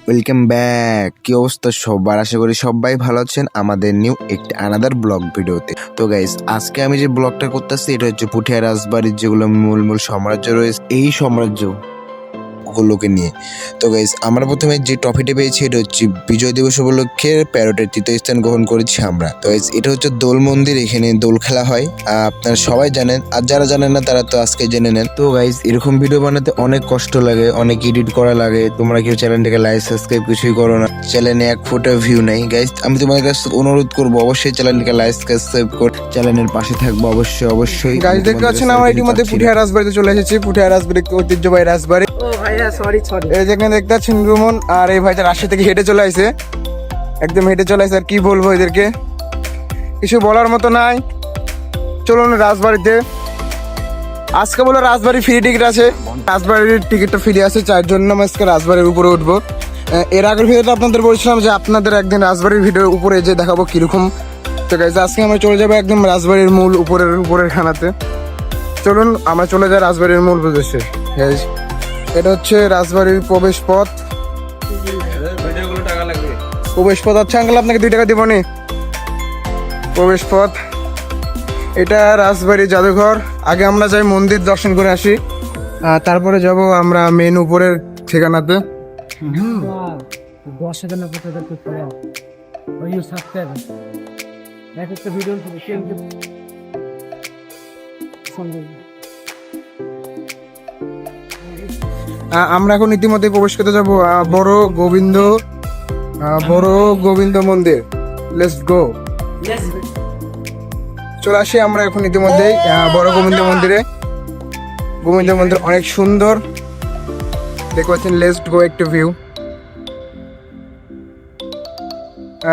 Welcome back. কি অবস্থা সবার? আশা করি সবাই ভালো আছেন আমাদের নিউ একটি আনাদার ব্লগ ভিডিওতে। তো গাইস, আজকে আমি যে ব্লগটা করতেছি এটা হচ্ছে পুঠিয়া রাজবাড়ির যেগুলো মূল মূল সাম্রাজ্য রয়েছে এই সাম্রাজ্য গুলোকে নিয়ে। তো গাইস, আমরা প্রথমে যে ট্রফিটা পেয়েছি এটা হচ্ছে বিজয় দিবস উপলক্ষে প্যারোটের তৃতীয় স্থান গ্রহণ করেছি আমরা। তো গাইস, এটা হচ্ছে দোল মন্দির, এখানে দোল খেলা হয়, আপনারা সবাই জানেন, আর যারা জানেন না তারা তো আজকে জেনে নেন। তো গাইস, এরকম ভিডিও বানাতে অনেক কষ্ট লাগে, অনেক এডিট করা লাগে। তোমরা কেউ চ্যানেলটাকে লাইক সাবস্ক্রাইব কিছুই করো না, চ্যানেলে এক ফোটা ভিউ নাই। গাইস, আমি তোমাদের কাছে অনুরোধ করবো অবশ্যই চ্যানেলটাকে লাইক সাবস্ক্রাইব করে চ্যানেলের পাশে থাকবো অবশ্যই অবশ্যই। গাইস, দেখতে পাচ্ছেন আমরা ইতিমধ্যে পুঠিয়া রাজবাড়িতে চলে এসেছি। পুঠিয়া রাজবাড়ি ঐতিহ্যবাহী রাজবাড়ি। এই যেখানে দেখতে পাচ্ছেন রুমন আর এই ভাইটা রাজশাহী থেকে হেঁটে চলে আসে, একদম হেঁটে চলে আসে। আর কি বলবো এদেরকে, কিছু বলার মতো নাই। চলুন রাজবাড়িতে। আজকে বলো রাজবাড়ি ফ্রি টিকিট আছে, রাজবাড়ির টিকিটটা ফ্রি আছে, 4 জন আজকে রাজবাড়ির উপরে উঠবো। এর আগের ভিডিওতে আপনাদের বলছিলাম যে আপনাদের একদিন রাজবাড়ির ভিডিও উপরে যে দেখাবো কিরকম। তো গাইস, আজকে আমরা চলে যাবো একদম রাজবাড়ির মূল উপরের খানাতে। চলুন আমরা চলে যাই রাজবাড়ির মূল প্রদেশে। গাইস, এটা হচ্ছে রাজবাড়ির প্রবেশ পথ। আচ্ছা আঙ্কেল, আপনাকে 2 টাকা দিব নি। প্রবেশ পথ এটা রাজবাড়ির জাদুঘর। আগে আমরা যাই মন্দির দর্শন করে আসি, তারপরে যাব আমরা মেন উপরের ঠিকানাতে। আমরা এখন ইতিমধ্যে প্রবেশ করতে যাব বড় গোবিন্দ মন্দির। Let's go. চলে আসি আমরা এখন ইতিমধ্যেই বড় গোবিন্দ মন্দিরে। গোবিন্দ মন্দির অনেক সুন্দর, দেখতে পাচ্ছেন। লেটস গো একটু ভিউ।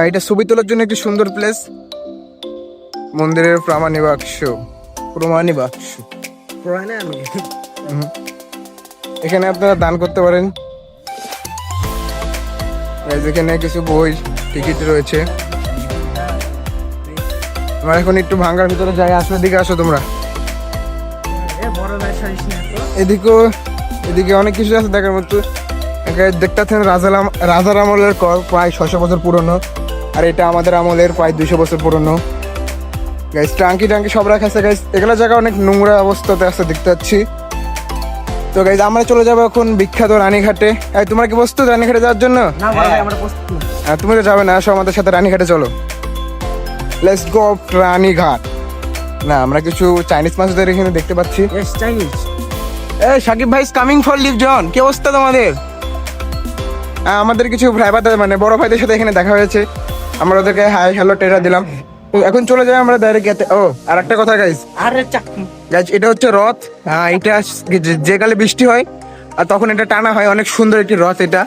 এটা ছবি তোলার জন্য একটি সুন্দর প্লেস। মন্দিরের প্রমাণী বাক্স। এখানে আপনারা দান করতে পারেন। এখানে কিছু বই টিকিট রয়েছে। আমরা এখন একটু ভাঙ্গার ভিতরে যাই। আসো, এদিকে আসো তোমরা। এদিকে অনেক কিছু আছে দেখার মতো। দেখতে পাচ্ছেন রাজার আমলের কর, প্রায় 600 বছর পুরনো। আর এটা আমাদের আমলের প্রায় 200 বছর পুরনো। গাইস, টাঙ্কি সব রাখা আছে। গাইস, এগুলো জায়গা অনেক নোংরা অবস্থাতে আছে দেখতে পাচ্ছি। তো গাইস, আমরা চলে যাবো এখন বিখ্যাত রানীঘাটে। তোমরা কি প্রস্তুত রানীঘাটে যাওয়ার জন্য? তুমি তো যাবে না, আসো আমাদের সাথে রানীঘাটে চলো। Let's go Ranighat. না, আমরা কিছু চাইনিজ মাছদের এখানে দেখতে পাচ্ছি। এই সাকিব ভাই কামিং ফর লিভ জন, কি অবস্থা তোমাদের? আমাদের কিছু মানে বড় ভাইদের সাথে এখানে দেখা হয়েছে। আমরা ওদেরকে হাই হ্যালো টেরা দিলাম। তো এখন চলে যাই আমরা ডাইরেক্ট। আর একটা কথা গাইস, এটা হচ্ছে রথ। এটা যে কালে বৃষ্টি হয় আর তখন এটা টানা হয়। অনেক সুন্দর একটি রথ এটা।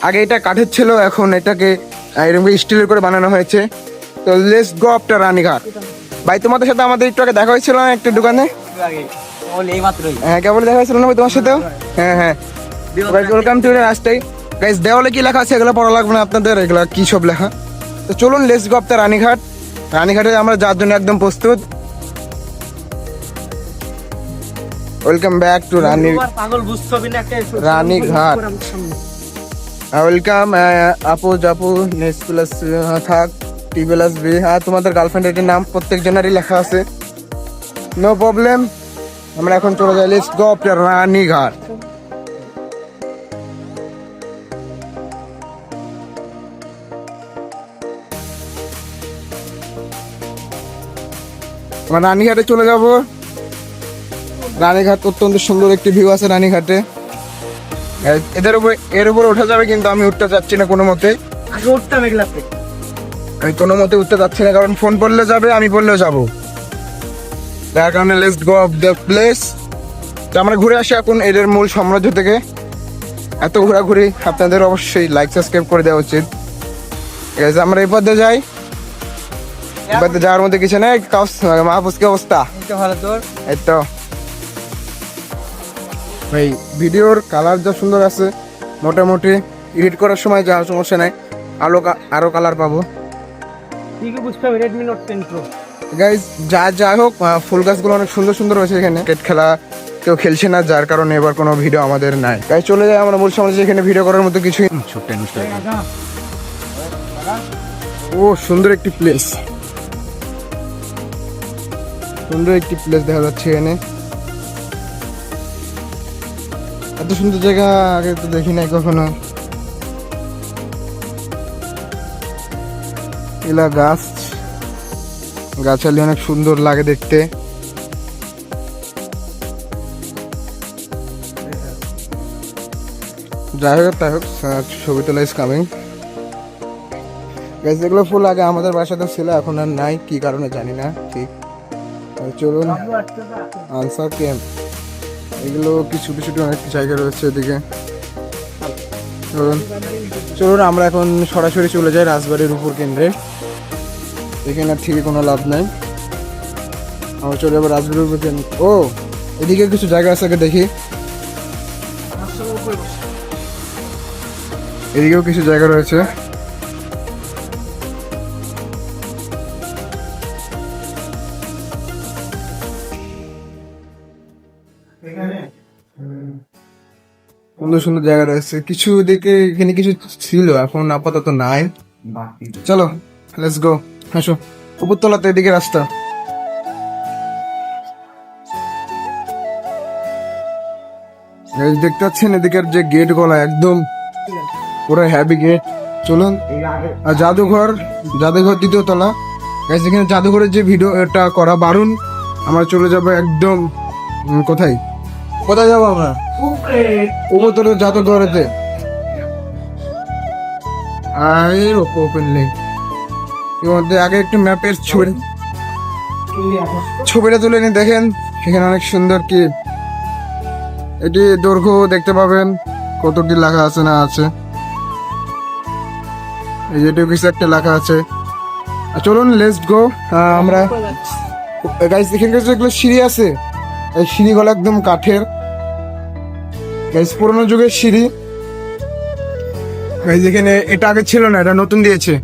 আগে এটা কাঠের ছিল, এখন এটাকে এরকম স্টিলের করে বানানো হয়েছে। তো লেটস গো আফটার রানীঘাট। ভাই, তোমাদের সাথে আমাদের একটু আগে দেখা হয়েছিল না একটা দোকানে? হ্যাঁ, কেবল দেখা হয়েছিল না ভাই তোমার সাথেও? হ্যাঁ। ওয়েলকাম টু রাস্তায়। গাইস, দেওয়ালে কি লেখা আছে এগুলো পড়া লাগবে না আপনাদের, এগুলো কি সব লেখা। তো চলুন লেটস গো আফটার রানীঘাট। রানীঘাটে আমরা যাওয়ার জন্য একদম প্রস্তুত। Welcome back to Ranighat. Welcome আপু জাপু নেক্সট প্লাস থাক টি প্লাস বি। তোমাদের গার্লফ্রেন্ডের নাম প্রত্যেকজনেরই লেখা আছে, নো প্রবলেম। আমরা এখন চলে যাই লেটস গো আফটার রানীঘাট। আমরা রানীঘাটে চলে যাব। রানীঘাট অত্যন্ত সুন্দর একটি ভিউ আছে রানীঘাটে। এর উপরে উঠা যাবে, কিন্তু আমি উঠতে যাচ্ছি না কোনো মতে। আমি কোনো মতে উঠতে যাচ্ছি না, কারণ ফোন পড়লে যাবে, আমি পড়লেও যাবো। যার কারণে let's go of the place. তো আমরা ঘুরে আসি এখন এদের মূল সাম্রাজ্য থেকে। এত ঘোরাঘুরি, আপনাদের অবশ্যই লাইক সাবস্ক্রাইব করে দেওয়া উচিত। আমরা এই পথে যাই। এবারে যাওয়ার মধ্যে কিছু নেই। মাহফুজ, কি অবস্থা? এই তো ভাই, ভিডিওর কালার যা সুন্দর আছে, মোটামুটি এডিট করার সময় যা সমস্যা নাই, আরো কালার পাবো। গাইজ, যা হোক, ফুল গাছগুলো অনেক সুন্দর সুন্দর রয়েছে এখানে। ক্রিকেট খেলা, কেউ খেলছে না, যার কারণে এবার কোনো ভিডিও আমাদের নাই। তাই চলে যায় আমরা মূল সমাজে, এখানে ভিডিও করার মতো কিছুই। ও সুন্দর একটি প্লেস, সুন্দর একটি প্লেস দেখা যাচ্ছে এখানে। এত সুন্দর জায়গা আগে তো দেখি নাই কখনো। এলা গাছ গাছালি অনেক সুন্দর লাগে দেখতে। যাই হোক তাই হোক, ছবি তোলা ইজ কামিং। গাছ এগুলো ফুল আগে আমাদের বাসাতে ছিল, এখন আর নাই, কি কারণে জানি না ঠিক। চলুন আনসার ক্যাম্প, এগুলো কিছু কিছু অনেক জায়গা রয়েছে এদিকে। চলুন আমরা এখন সরাসরি চলে যাই রাজবাড়ির উপর কেন্দ্রে। এখানে আর থেকে কোনো লাভ নাই, আমরা চলে যাবো রাজবাড়ির উপর কেন্দ্রে। ও এদিকে কিছু জায়গা আছে, আগে দেখি। এদিকেও কিছু জায়গা রয়েছে। সুন্দর সুন্দর জায়গা রয়েছে, কিছু দিকে এখানে কিছু ছিল, এখন আপাতত নাই। চলো লেটস গো, আসো উপরতলাতে, এদিকে রাস্তা। দেখতে পাচ্ছেন এদিকের যে গেট গুলা একদম পুরো হ্যাভি গেট। চলুন আর জাদুঘর, জাদুঘর দ্বিতীয় তলা। এখানে জাদুঘরের যে ভিডিওটা করা বারণ, আমরা চলে যাবো একদম কোথায় কোথায় যাবো আমরা? উপরতলা জাদুঘরেতে। ওপেনলি এর মধ্যে আগে একটু ম্যাপের ছবিটা তুলে নিয়ে দেখেন, এখানে অনেক সুন্দর কি এটি দৈর্ঘ্য দেখতে পাবেন, কত কি লেখা আছে না আছে। এই যে কিছু একটা লেখা আছে। চলুন লেটস গো। আমরা গাইস এখানে যেগুলো সিঁড়ি আছে, এই সিঁড়িগুলো একদম কাঠের গাইস, পুরোনো যুগের সিঁড়ি গাইস। এখানে এটা আগে ছিল না, এটা নতুন দিয়েছে।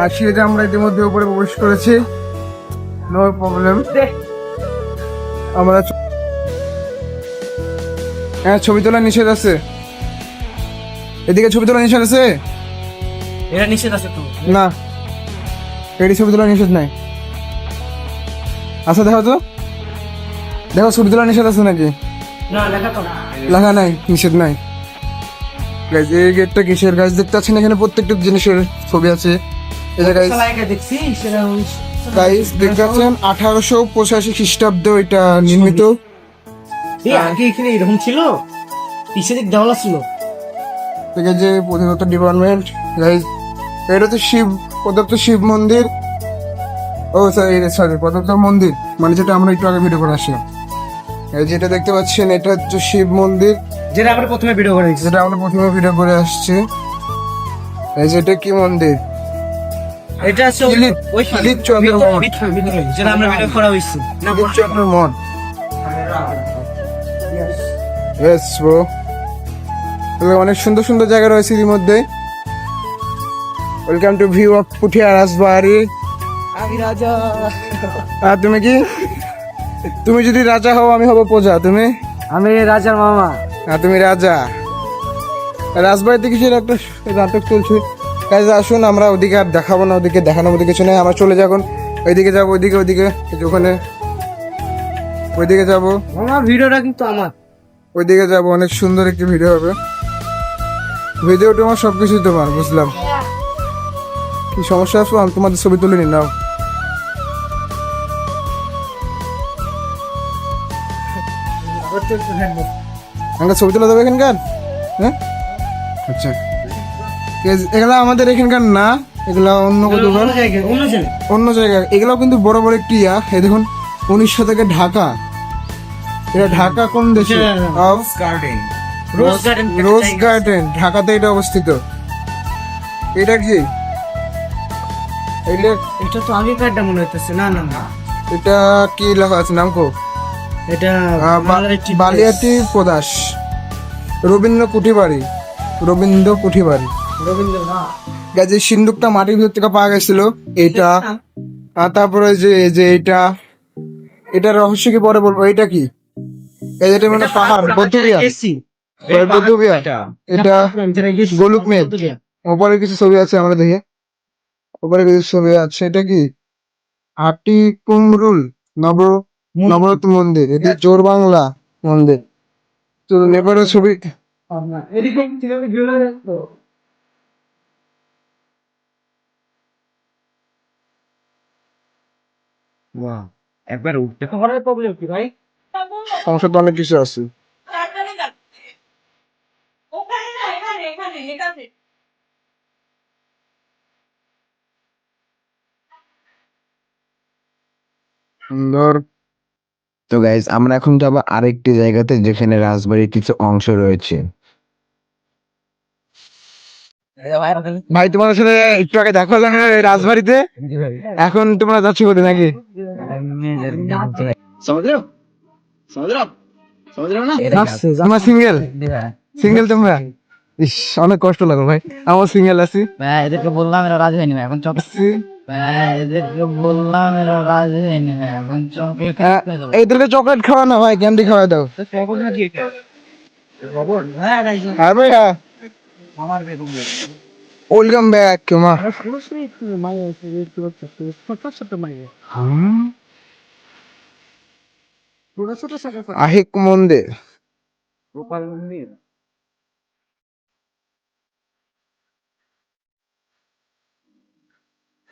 আর সিঁড়িতে আমরা ইতিমধ্যে উপরে প্রবেশ করেছি, নো প্রবলেম। আমরা হ্যাঁ, ছবি তোলা নিষেধ আছে এদিকে, ছবি তোলা নিষেধ আছে। এটা নিষেধ আছে তো না, এটি ছবি তোলা নিষেধ নাই। আচ্ছা দেখো তো, দেখো ছবি তোলা নিষেধ আছে নাকি? না, লেখা তো লেখা নাই, নিষেধ নাই। গাইজ এই গেটটা কিসের? গাইজ দেখতে পাচ্ছেন এখানে প্রত্যেকটা জিনিসের ছবি আছে। এই যে গাইজ, দেখছি সেটা গাইজ দেখতে পাচ্ছেন 1885 খ্রিস্টাব্দে এটা নির্মিত। আগে এখানে এরকম ছিল, পিছে দিক দেওয়ালা ছিল। ঠিক আছে, প্রত্নতত্ত্ব ডিপার্টমেন্ট। গাইজ এটা তো শিব মন্দির। ও সরি প্রত্নতত্ত্ব মন্দির, মানে যেটা আমরা একটু আগে ভিডিও করে আসলাম। এই যেটা দেখতে পাচ্ছেন এটা হচ্ছে শিব মন্দির, যেটা আমরা প্রথমে ভিডিও করে দিচ্ছি, যেটা আমরা প্রথমে ভিডিও করে আসছি। এই যেটা কি মন্দির? এটা আছে ওই দিলীপ চন্দ্র মঠ। যেটা আমরা ভিডিও করা হইছে না, দিলীপ চন্দ্র মঠ। ইয়েস ব্রো, অনেক সুন্দর সুন্দর জায়গা রয়েছে এর মধ্যে। Welcome to view of Puthia Rajbari. আমি রাজা। আর তুমি কি? তুমি যদি রাজা হও, আমি হব প্রজা। তুমি? আমি রাজার মামা। আর তুমি রাজা। রাজবাড়িতে কিছু একটা নাটক চলছে। কাজে আসুন, আমরা ওদিকে আর দেখাবো না, ওদিকে দেখানো ওদিকে কিছু নেই। আমরা চলে যাবো ওইদিকে, যাবো ওইদিকে, ওখানে ওইদিকে যাবো। আমার ভিডিওটা কিন্তু আমার, ওইদিকে যাবো, অনেক সুন্দর একটি ভিডিও হবে। ভিডিও তোমার সবকিছুই তোমার, বুঝলাম। কি সমস্যা আছে? আমি তোমাদের ছবি তুলে নি, নাও। আমরা ছবি তোলা যাবে এখানকার? হ্যাঁ, আচ্ছা। এগুলা আমাদের এখানকার না, এগুলা অন্য কোথাও, অন্য জায়গায়। এগুলো কিন্তু বড় বড় একটি এই দেখুন 1900 থেকে ঢাকা। এটা ঢাকা কোন দেশে? রোজ গার্ডেন, ঢাকাতে এটা অবস্থিত। এটা কি? এটা তো আগেকারটা মনে হইতেছে। না না না, এটা কি লেখা আছে নাম কো? এটা বালিয়াটি প্রদাস, রবীন্দ্র কুঠিবাড়ি। রবীন্দ্র না, গাইজ এই সিন্দুকটা মাটির ভিতর থেকে পাওয়া গেছিল এইটা। আর তারপরে যে এই যে এইটা, এটার রহস্য কি পরে বলবো। এটা কি গাইজ? এটা মানে পাহাড়, বৌদ্ধবিহার। বৌদ্ধবিহার এটা গোলক মেদ। ওপরে কিছু ছবি আছে, আমরা দেখি ওপরে কিছু ছবি আছে। এটা কি হাটি কুমরুল নবরত্ন মন্দির, এটা জোর বাংলা মন্দির। তো নেপালের ছবি। একবার উঠতে পারার প্রবলেম কি ভাই? সমস্যা তো অনেক কিছু আছে। সুন্দর। তো গাইজ আমরা এখন যাবো আরেকটি জায়গাতে যেখানে রাজবাড়ির কিছু অংশ রয়েছে। ভাই তোমাদের সাথে একটু আগে দেখা হলো না এই রাজবাড়িতে? এখন তোমরা যাচ্ছ কোথায় নাকি? আমার সিঙ্গেল সিঙ্গেল তোমরা? ইস, অনেক কষ্ট লাগলো ভাই। আমার সিঙ্গেল আছি। এদেরকে বললাম এরা রাজি হয়নি এখন চপ। এদেরকে বললাম এরা রাজি হয়নি এখন চপ। এইদেরকে চকলেট খাওয়া না ভাই, ক্যান্ডি খাওয়া দাও। আর ভাইয়া ওয়েলকাম ব্যাক মা। আহিক মন্দির।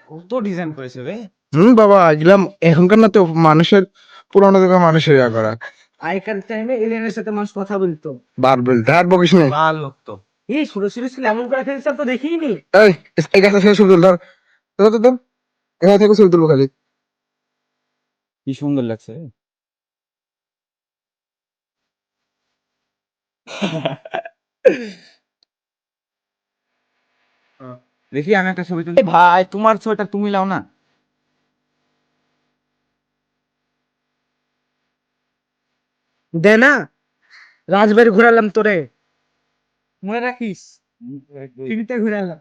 কত ডিজাইন করেছে রে। বাবা এগুলাম এখনকার না তো মানুষের, পুরানো যুগের মানুষের ইয়া করা। আগেকার টাইমে এলিয়েনের সাথে মানুষ কথা বলতো। বার বলতে আর বকিস নেই। ভালো লাগতো। এই ছোট ছোট ছিল এমন করে ফেলছে তো দেখিনি। এই গাছটা ছেড়ে ছবি তুল, ধর ধর ধর ধর। এখান থেকে ছবি তুলবো খালি। কি সুন্দর লাগছে। দেখি আমি একটা ছবি তুলি। ভাই তোমার ছবিটা তুমি লাও না। দে না, রাজবাড়ি ঘুরালাম তোরে, মনে রাখিস। টিভিতে ঘুরালাম।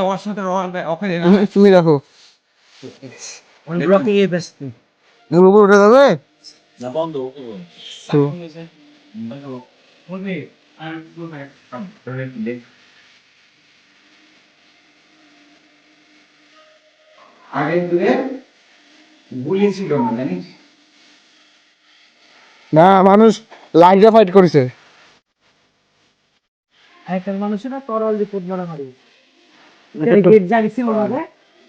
ওর সাথে ওখানে তুমি রাখো। ব্লকে ব্যস্ত। উপর উঠে যাবে না বন্ধ। তো না, মানুষ লাইটে ফাইট করেছে। আগেকার মানুষেরা তরল রিপোর্ট মারা মারি গেট জানিছি মনে হয়।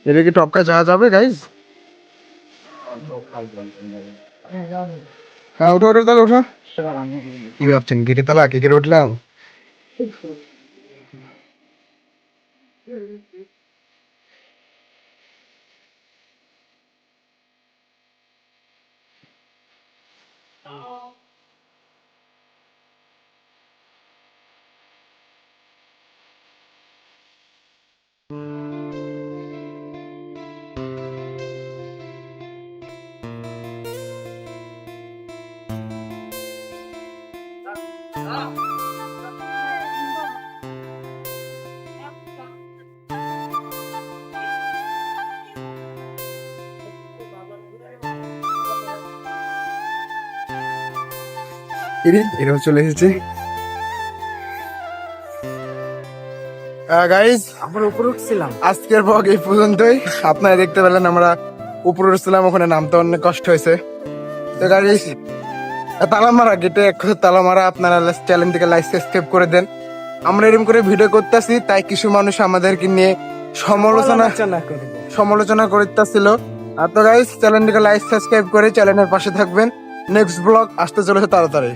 এটা কি টপকা যাওয়া যাবে গাইজ? হ্যাঁ ওঠো ওঠো তাহলে ওঠো। কি ভাবছেন গেটে তালা কে কে উঠলাম? এরকম চলে এসেছে গাইজ। আমরা উপরে উঠছিলাম। আজকের ব্লগ এই পর্যন্তই। আপনারা দেখতে পেলেন আমরা উপরে উঠছিলাম, ওখানে নামতে অনেক কষ্ট হয়েছে। তো গাইজ তালা মারা গেটে এক তালা মারা। আপনারা চ্যানেলটিকে লাইক সাবস্ক্রাইব করে দেন। আমরা এরকম করে ভিডিও করতেছি তাই কিছু মানুষ আমাদেরকে নিয়ে সমালোচনা করতেছিল। আর তো গাইজ চ্যানেলটিকে লাইক সাবস্ক্রাইব করে চ্যানেলের পাশে থাকবেন। নেক্সট ব্লগ আসতে চলেছে তাড়াতাড়ি।